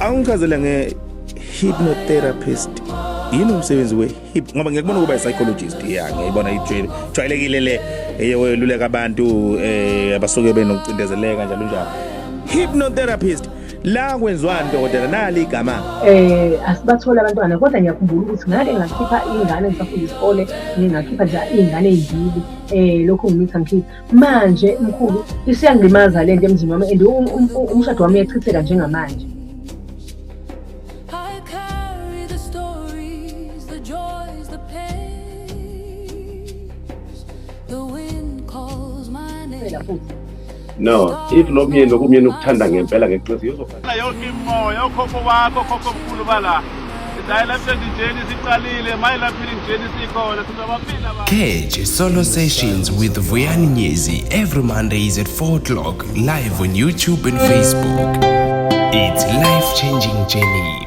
Angichazela nge-hypnotherapist. Yini umsebenzi we-hip? Ngoba ngiyakubona ukuba i-psychologist ngiyayibona ijwayelekile le eyeluleka abantu abasuke benokucindezeleka njalo njalo. Hypnotherapist la kwenziwani dokotela nali igama? Asibathola abantwana kodwa ngiyakhumbula ukuthi ngake ngakhipha ingane ngisafunda isikole, ngingakhipha nje iy'ngane ey'mbili lokhu ngimitha ngikhipha. Manje mkhulu isiyangilimaza le nto emzini wami and umshado wami uyachitheka njengamanje. No, if nomyeni lokumyeni ukuthanda ngempela ngeqiniso uzofana yonke imoya okhokho wakho okhokho omkhulu bala la lapha endijeni siqalile mayilaphile indijeni sikhona sizobaphila abantu. Catch Solo Sessions with Vuyani Nyezi every Mondays at 4 o'clock live on YouTube and Facebook. It's life-changing journey.